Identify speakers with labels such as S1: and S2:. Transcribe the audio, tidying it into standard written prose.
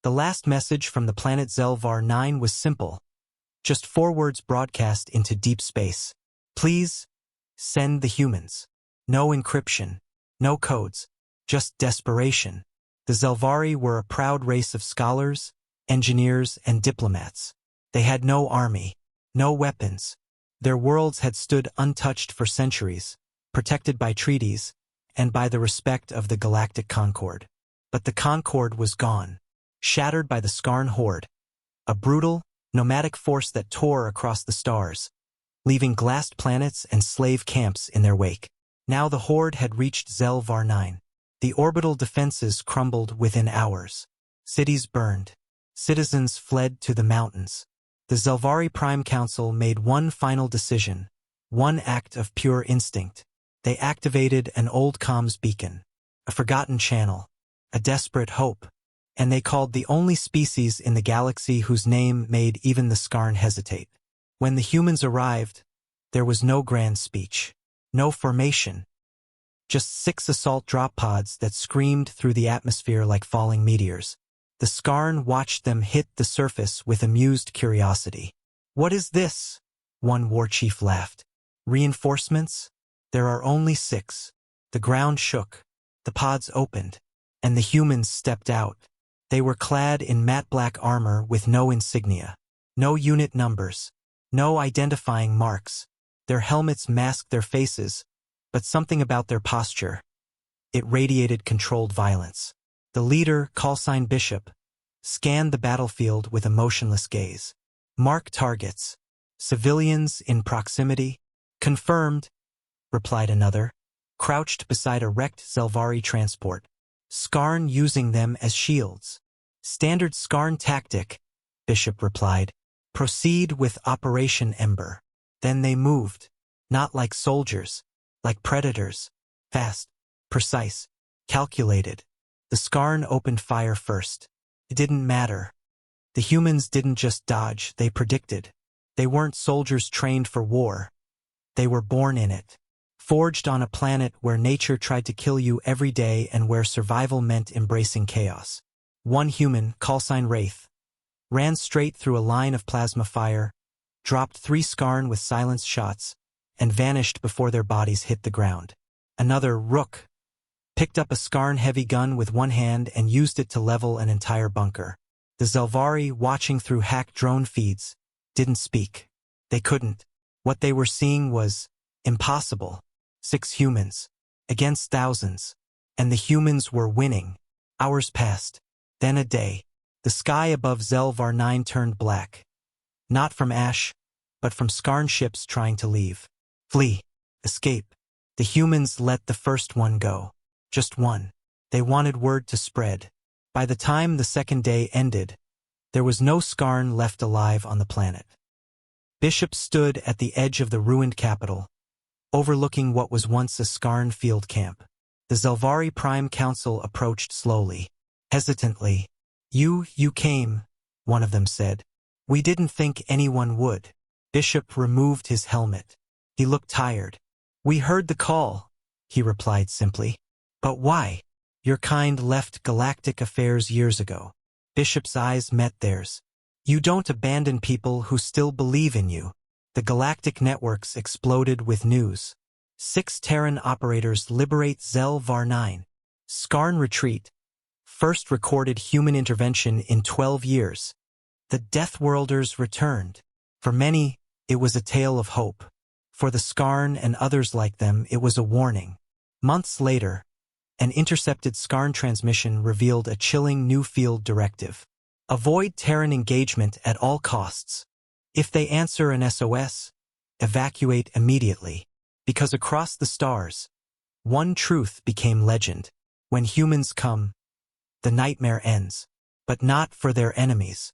S1: The last message from the planet Zelvar 9 was simple. Just 4 words broadcast into deep space. Please, send the humans. No encryption, no codes, just desperation. The Zelvari were a proud race of scholars, engineers, and diplomats. They had no army, no weapons. Their worlds had stood untouched for centuries, protected by treaties, and by the respect of the galactic Concord. But the Concord was gone, shattered by the Skarn horde, a brutal, nomadic force that tore across the stars, leaving glassed planets and slave camps in their wake. Now the horde had reached Zelvar 9. The orbital defenses crumbled within hours. Cities burned. Citizens fled to the mountains. The Zelvari Prime Council made one final decision, one act of pure instinct. They activated an old comms beacon, a forgotten channel, a desperate hope, and they called the only species in the galaxy whose name made even the Skarn hesitate. When the humans arrived, there was no grand speech, no formation, just 6 assault drop pods that screamed through the atmosphere like falling meteors. The Skarn watched them hit the surface with amused curiosity. "What is this?" one war chief laughed. "Reinforcements? There are only 6. The ground shook, the pods opened, and the humans stepped out. They were clad in matte black armor with no insignia, no unit numbers, no identifying marks. Their helmets masked their faces, but something about their posture. It radiated controlled violence. The leader, callsign Bishop, scanned the battlefield with a motionless gaze. "Mark targets. Civilians in proximity." "Confirmed," replied another, crouched beside a wrecked Zelvari transport. "Skarn using them as shields." "Standard Skarn tactic," Bishop replied. "Proceed with Operation Ember." Then they moved, not like soldiers, like predators, fast, precise, calculated. The Skarn opened fire first. It didn't matter. The humans didn't just dodge, they predicted. They weren't soldiers trained for war. They were born in it. Forged on a planet where nature tried to kill you every day and where survival meant embracing chaos. One human, callsign Wraith, ran straight through a line of plasma fire, dropped 3 Skarn with silenced shots, and vanished before their bodies hit the ground. Another, Rook, picked up a Skarn heavy gun with one hand and used it to level an entire bunker. The Zelvari, watching through hack drone feeds, didn't speak. They couldn't. What they were seeing was impossible. 6 humans, against thousands, and the humans were winning. Hours passed, then a day. The sky above Zelvar 9 turned black. Not from ash, but from Skarn ships trying to leave. Flee. Escape. The humans let the first one go. Just one. They wanted word to spread. By the time the second day ended, there was no Skarn left alive on the planet. Bishop stood at the edge of the ruined capital, overlooking what was once a Skarn field camp. The Zelvari Prime Council approached slowly, hesitantly. You came," one of them said. "We didn't think anyone would." Bishop removed his helmet. He looked tired. "We heard the call," he replied simply. "But why? Your kind left galactic affairs years ago." Bishop's eyes met theirs. "You don't abandon people who still believe in you." The galactic networks exploded with news. 6 Terran operators liberate Zelvar 9. Skarn retreat. First recorded human intervention in 12 years. The Deathworlders returned. For many, it was a tale of hope. For the Skarn and others like them, it was a warning. Months later, an intercepted Skarn transmission revealed a chilling new field directive. Avoid Terran engagement at all costs. If they answer an SOS, evacuate immediately. Because across the stars, one truth became legend. When humans come, the nightmare ends. But not for their enemies.